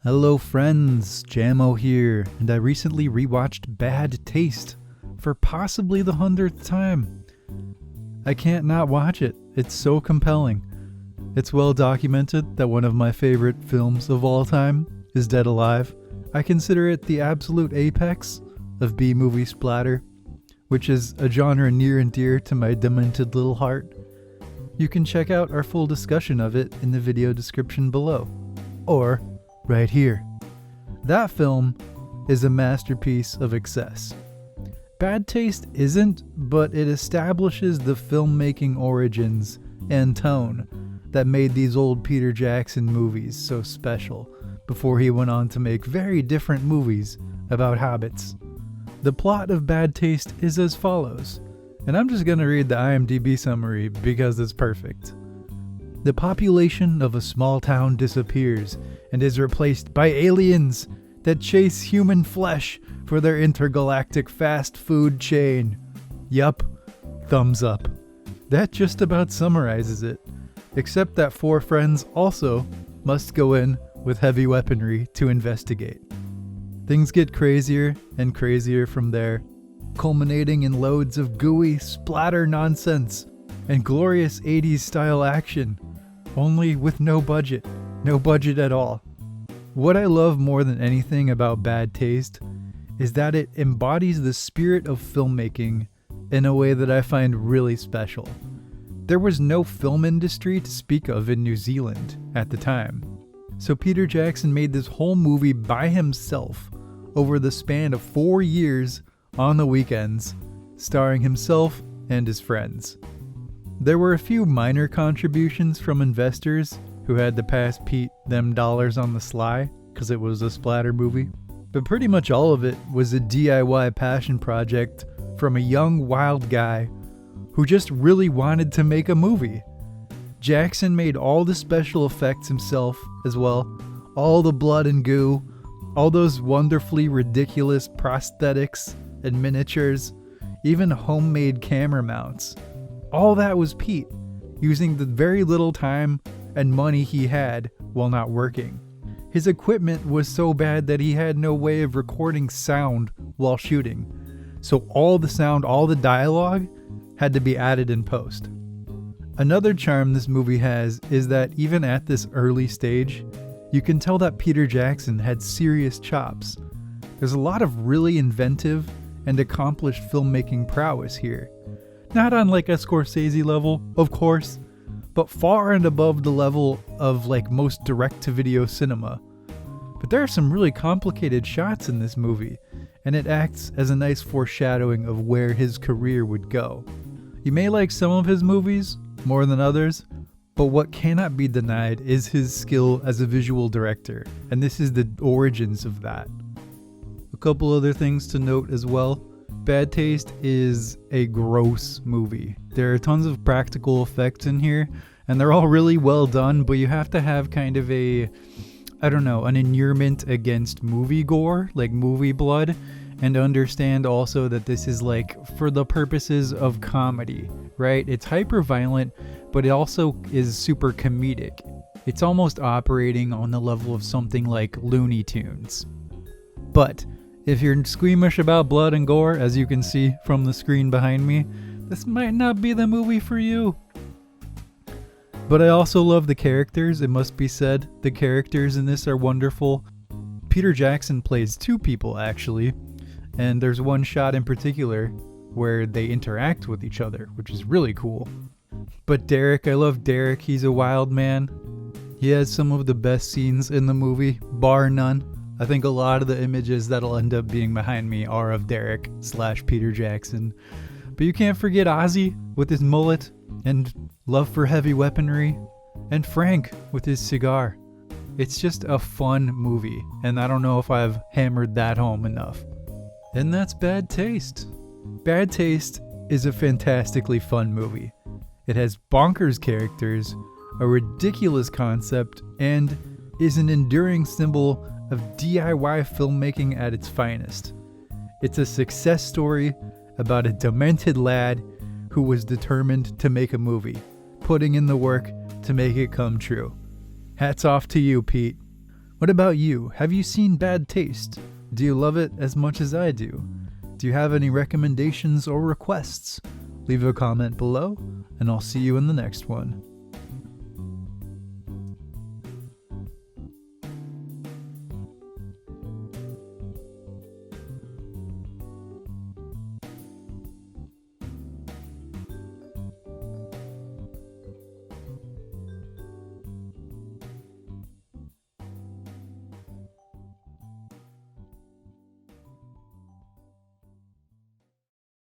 Hello friends, Jamo here, and I recently rewatched Bad Taste for possibly the 100th time. I can't not watch it, it's so compelling. It's well documented that one of my favorite films of all time is Dead Alive. I consider it the absolute apex of B-movie splatter, which is a genre near and dear to my demented little heart. You can check out our full discussion of it in the video description below, or right here. That film is a masterpiece of excess. Bad Taste isn't, but it establishes the filmmaking origins and tone that made these old Peter Jackson movies so special before he went on to make very different movies about hobbits. The plot of Bad Taste is as follows, and I'm just gonna read the IMDb summary because it's perfect. The population of a small town disappears and is replaced by aliens that chase human flesh for their intergalactic fast food chain. Yup, thumbs up. That just about summarizes it, except that four friends also must go in with heavy weaponry to investigate. Things get crazier and crazier from there, culminating in loads of gooey splatter nonsense and glorious 80s style action, only with no budget at all. What I love more than anything about Bad Taste is that it embodies the spirit of filmmaking in a way that I find really special. There was no film industry to speak of in New Zealand at the time, so Peter Jackson made this whole movie by himself over the span of 4 years on the weekends, starring himself and his friends. There were a few minor contributions from investors who had to pass Pete them dollars on the sly because it was a splatter movie, but pretty much all of it was a DIY passion project from a young wild guy who just really wanted to make a movie. Jackson made all the special effects himself as well, all the blood and goo, all those wonderfully ridiculous prosthetics and miniatures, even homemade camera mounts. All that was Pete, using the very little time and money he had while not working. His equipment was so bad that he had no way of recording sound while shooting, so all the sound, all the dialogue had to be added in post. Another charm this movie has is that even at this early stage, you can tell that Peter Jackson had serious chops. There's a lot of really inventive and accomplished filmmaking prowess here. Not on like a Scorsese level, of course, but far and above the level of like most direct-to-video cinema. But there are some really complicated shots in this movie, and it acts as a nice foreshadowing of where his career would go. You may like some of his movies more than others, but what cannot be denied is his skill as a visual director, and this is the origins of that. A couple other things to note as well. Bad Taste is a gross movie. There are tons of practical effects in here, and they're all really well done, but you have to have kind of an inurement against movie gore, like movie blood, and understand also that this is like for the purposes of comedy, right? It's hyper violent, but it also is super comedic. It's almost operating on the level of something like Looney Tunes. But if you're squeamish about blood and gore, as you can see from the screen behind me, this might not be the movie for you. But I also love the characters, it must be said. The characters in this are wonderful. Peter Jackson plays two people actually, and there's one shot in particular where they interact with each other, which is really cool. But Derek, I love Derek, he's a wild man. He has some of the best scenes in the movie, bar none. I think a lot of the images that'll end up being behind me are of Derek / Peter Jackson. But you can't forget Ozzy with his mullet and love for heavy weaponry, and Frank with his cigar. It's just a fun movie, and I don't know if I've hammered that home enough. And that's Bad Taste. Bad Taste is a fantastically fun movie. It has bonkers characters, a ridiculous concept, and is an enduring symbol of DIY filmmaking at its finest. It's a success story about a demented lad who was determined to make a movie, putting in the work to make it come true. Hats off to you, Pete. What about you? Have you seen Bad Taste? Do you love it as much as I do? Do you have any recommendations or requests? Leave a comment below, and I'll see you in the next one.